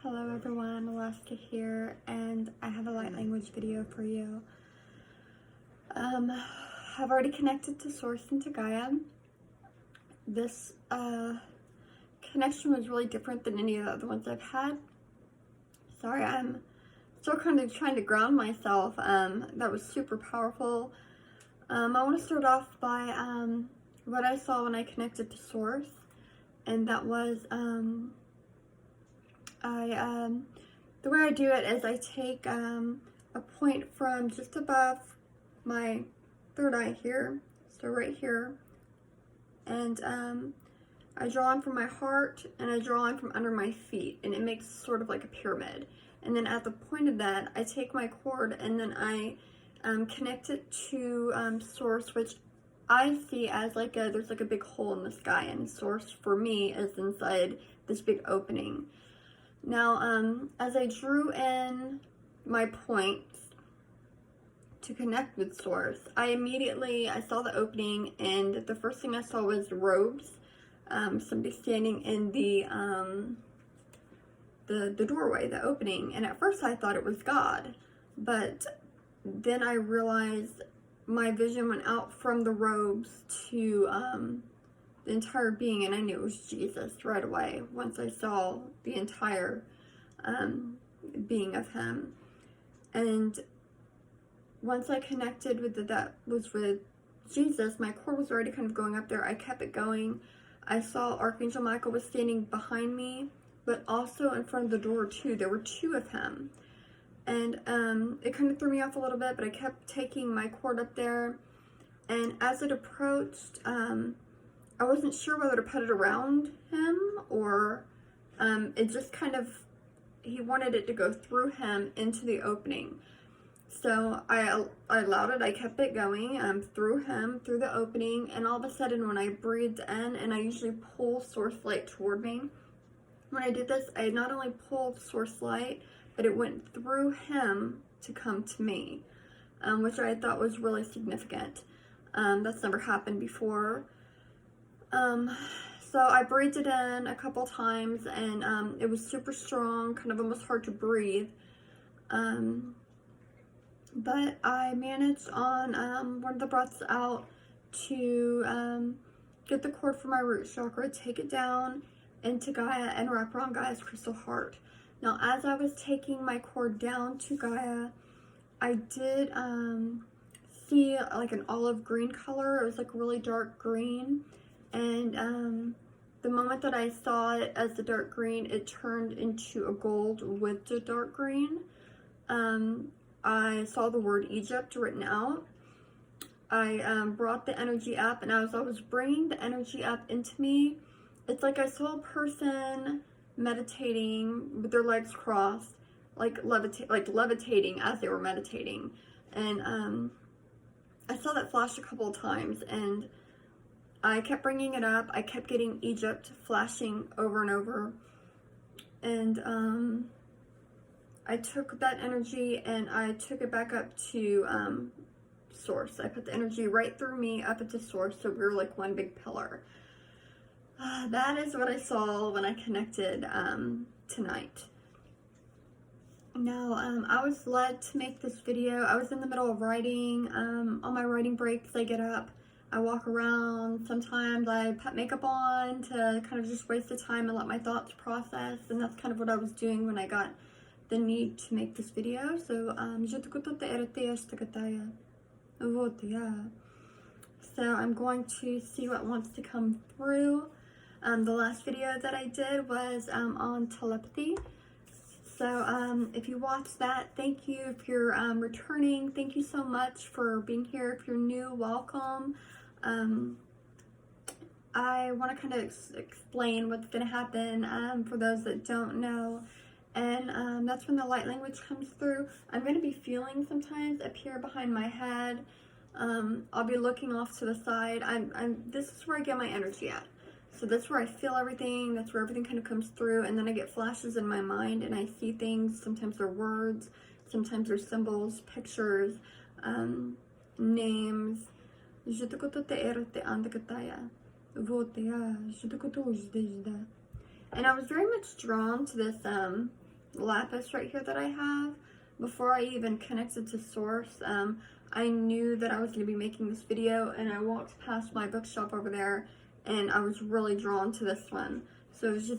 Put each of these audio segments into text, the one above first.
Hello everyone, Alaska here, and I have a light language video for you. I've already connected to Source and to Gaia. This connection was really different than any of the other ones I've had. Sorry, I'm still kind of trying to ground myself. That was super powerful. I want to start off by what I saw when I connected to Source, and that was the way I do it is I take a point from just above my third eye here, so right here, and I draw on from my heart and I draw on from under my feet, and it makes sort of like a pyramid. And then at the point of that, I take my cord and then I connect it to Source, which I see as like there's like a big hole in the sky, and Source for me is inside this big opening. Now, as I drew in my points to connect with Source, I saw the opening, and the first thing I saw was robes. Somebody standing in the doorway, the opening, and at first I thought it was God, but then I realized my vision went out from the robes to the entire being, and I knew it was Jesus right away once I saw the entire being of him. And once I connected with that was with Jesus, my cord was already kind of going up there. I kept it going. I saw Archangel Michael was standing behind me, but also in front of the door too. There were two of him, and it kind of threw me off a little bit, but I kept taking my cord up there. And as it approached, I wasn't sure whether to put it around him or it just kind of, he wanted it to go through him into the opening. So I allowed it, I kept it going through him, through the opening, and all of a sudden when I breathed in, and I usually pull Source light toward me, when I did this, I not only pulled Source light, but it went through him to come to me, which I thought was really significant. That's never happened before. So I breathed it in a couple times, and it was super strong, kind of almost hard to breathe. But I managed on one of the breaths out to get the cord from my root chakra, take it down into Gaia, and wrap around Gaia's crystal heart. Now, as I was taking my cord down to Gaia, I did see like an olive green color. It was like really dark green. And the moment that I saw it as the dark green, it turned into a gold with the dark green. I saw the word Egypt written out. I brought the energy up, and as I was bringing the energy up into me, it's like I saw a person meditating with their legs crossed, like levitating as they were meditating. And I saw that flash a couple of times, and I kept bringing it up. I kept getting Egypt flashing over and over. And I took that energy and I took it back up to Source. I put the energy right through me up into Source, so we were like one big pillar. That is what I saw when I connected tonight. Now, I was led to make this video. I was in the middle of writing. On my writing breaks, I get up. I walk around. Sometimes I put makeup on to kind of just waste the time and let my thoughts process. And that's kind of what I was doing when I got the need to make this video. So, so I'm going to see what wants to come through. The last video that I did was on telepathy. So if you watched that, thank you. If you're returning, thank you so much for being here. If you're new, welcome. I want to kind of explain what's going to happen for those that don't know. And that's when the light language comes through. I'm going to be feeling sometimes up here behind my head. I'll be looking off to the side. This is where I get my energy at. So that's where I feel everything. That's where everything kind of comes through. And then I get flashes in my mind and I see things. Sometimes they're words. Sometimes they're symbols, pictures, names. And I was very much drawn to this lapis right here that I have. Before I even connected to Source, I knew that I was going to be making this video, and I walked past my bookshop over there, and I was really drawn to this one. So okay,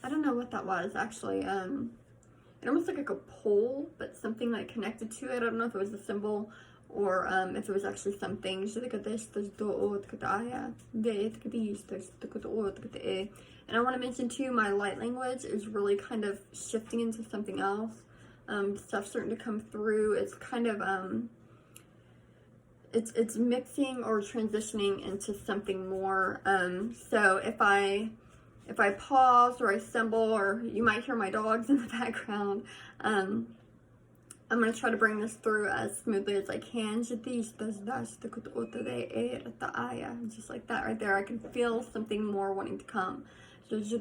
I don't know what that was actually. It almost looked like a pole, but something like connected to it. I don't know if it was a symbol or if it was actually something. And I want to mention too, my light language is really kind of shifting into something else. Stuff starting to come through. It's kind of it's mixing or transitioning into something more. So if I pause or I stumble, or you might hear my dogs in the background, I'm going to try to bring this through as smoothly as I can. Just like that right there. I can feel something more wanting to come. My dog's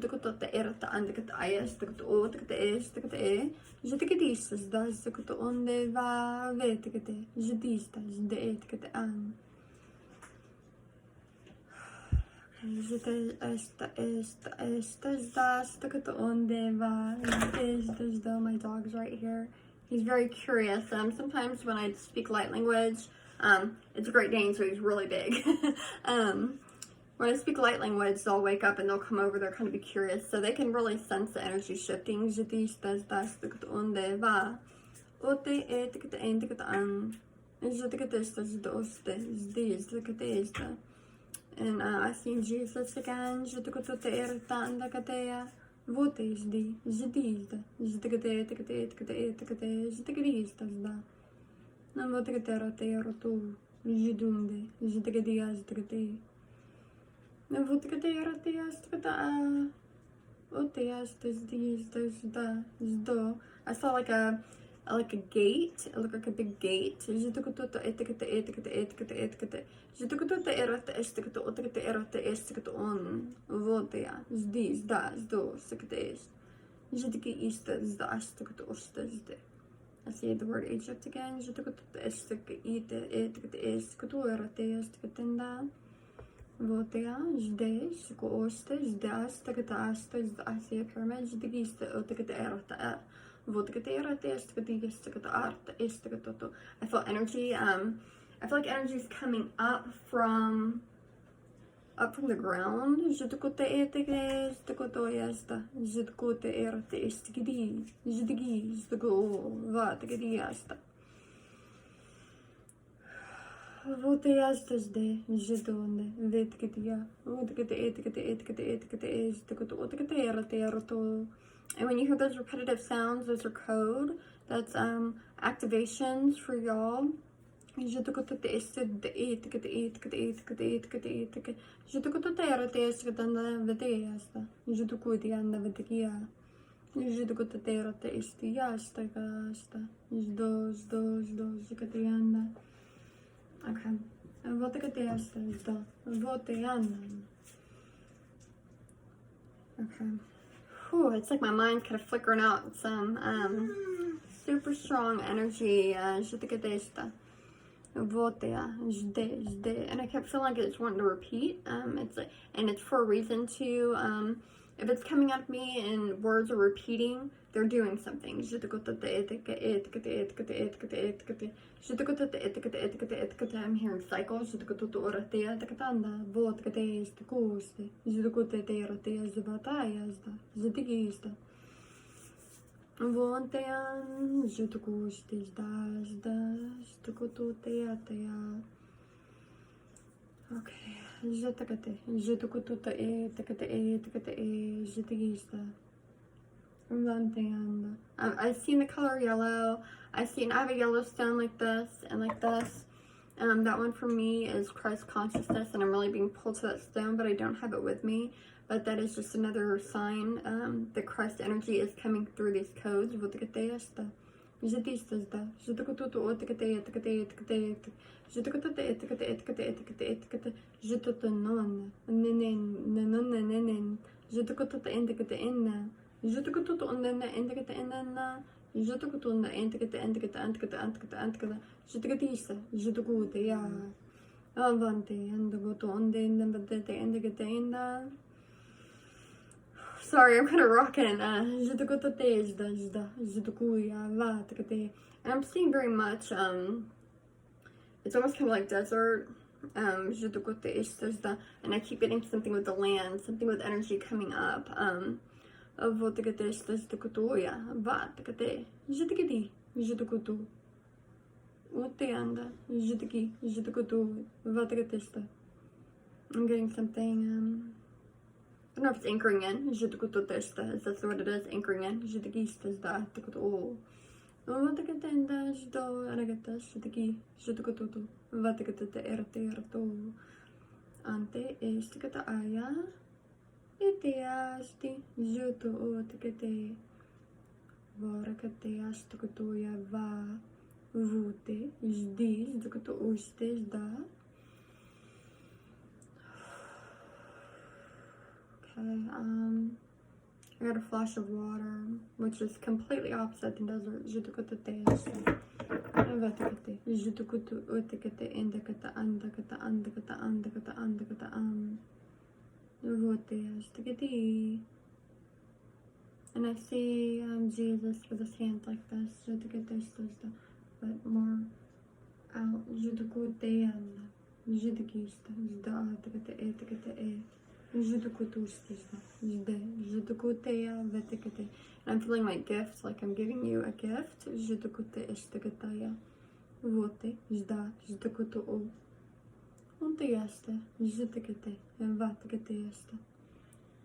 right here. He's very curious. Sometimes when I speak light language, it's a Great Dane, so he's really big. When I speak light language, they'll wake up and they'll come over. They're kind of be curious, so they can really sense the energy shifting. And I seen Jesus again. Вот и жди, ну вот роту, ждунде, ну вот I saw like a gate. It looked like a big gate. I see the word Egypt again. I see a pyramid. I feel energy. I feel like energy is coming up from the ground. And when you hear those repetitive sounds, those are code. That's activations for y'all. Okay. Okay. Whew, it's like my mind kind of flickering out some super strong energy. And I kept feeling like it's wanting to repeat. It's like, and it's for a reason too. If it's coming out of me and words are repeating, they're doing something. I'm hearing cycles. Okay. I've seen the color yellow. I have a yellow stone like this and like this. That one for me is Christ consciousness, and I'm really being pulled to that stone, but I don't have it with me. But that is just another sign that Christ energy is coming through these codes. Jutukutu on the indicate and then Jutukutu on the indicate, Jutukatisa, Jutukuti, ya. Avanti, and the Goto on the indicate in the. Sorry, I'm kind of rocking. Jutukutu is the Jutukuya, Vatakate. And I'm seeing very much, it's almost kind of like desert. And I keep getting something with the land, something with energy coming up. I'm getting something, I don't know if it's anchoring in. That's what it is, anchoring in. Ante estikata aya itiasti jutu otikate varakate astikutuya va vute jdi jukutu uste da. Okay, I got a flash of water, which is completely opposite in desert. Jutukutate Vatikate, Jutukutu Utikate, Indicata, Andakata, Andakata, Andakata, Andakata, Vote, Stikati. And I see Jesus with his hands like this, Jutikate, but more out, Jutukute, and Judikista, Jda, Tikate, Etikate, Judukutustis, Judukutea, Vetikate. And I'm feeling my gifts, like I'm giving you a gift. Judukute estikataya. Vote, Jda, Judukutu o. Untiaste, Judikate, and Vatikate este.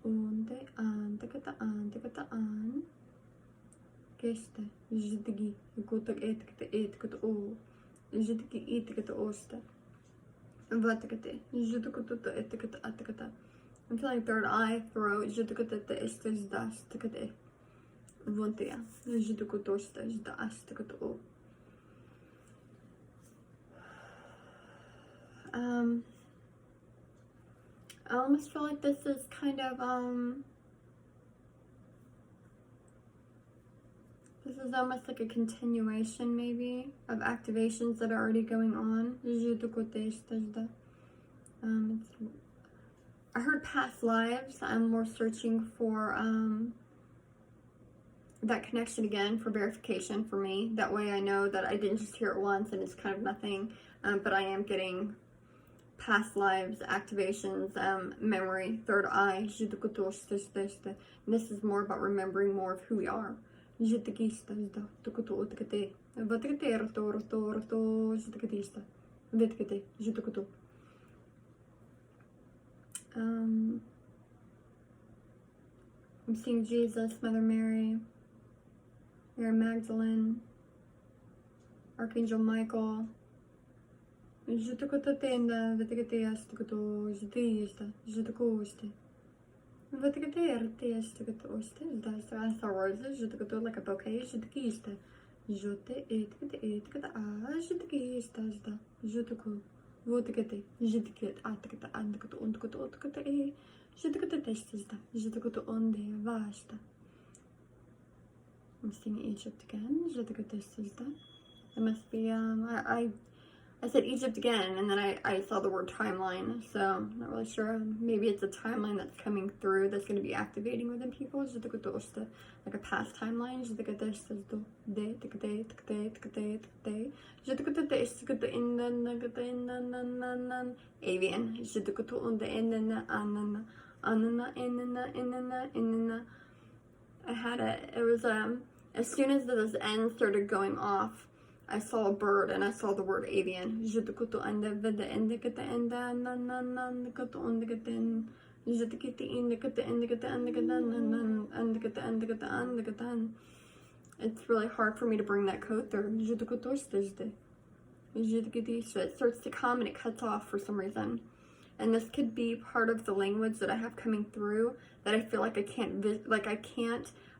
Unte, Antikata an. Keste, Judigi, Gutak etikate o. Judiki etikate oste. Vatikate, Judukutu etikate atikata. I'm feeling third eye, throat, Judukate estes das tikate. Vontia, Judukutosta, Jda astikato. I almost feel like this is kind of, this is almost like a continuation, maybe, of activations that are already going on. I heard past lives. I'm more searching for that connection again for verification for me. That way I know that I didn't just hear it once and it's kind of nothing, but I am getting past lives, activations, memory, third eye. And this is more about remembering more of who we are. I'm seeing Jesus, Mother Mary, Mary Magdalene, Archangel Michael. I saw roses, like a bouquet. I'm seeing Egypt again. It must be, I said Egypt again, and then I saw the word timeline, so I'm not really sure. Maybe it's a timeline that's coming through that's going to be activating within people. Like a past timeline. Avian. I had it. It was, as soon as those ends started going off, I saw a bird and I saw the word avian. It's really hard for me to bring that code through. So it starts to come and it cuts off for some reason. And this could be part of the language that I have coming through that I feel like I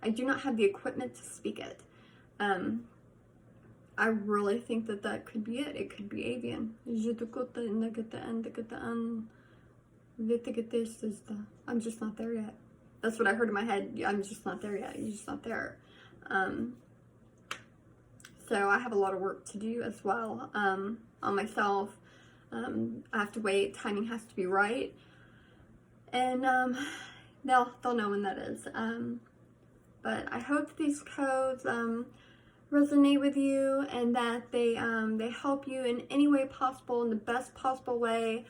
do not have the equipment to speak it. I really think that could be it. It could be avian. I'm just not there yet. That's what I heard in my head. I'm just not there yet. You're just not there. So I have a lot of work to do as well on myself. I have to wait. Timing has to be right. And they'll know when that is. But I hope these codes resonate with you, and that they help you in any way possible, in the best possible way.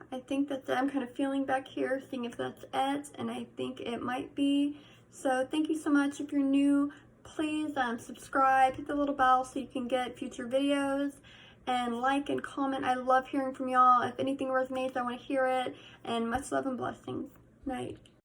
I think that's it. I'm kind of feeling back here, seeing if that's it, and I think it might be. So thank you so much. If you're new, please subscribe, hit the little bell so you can get future videos, and like and comment. I love hearing from y'all. If anything resonates, I want to hear it. And much love and blessings. Night.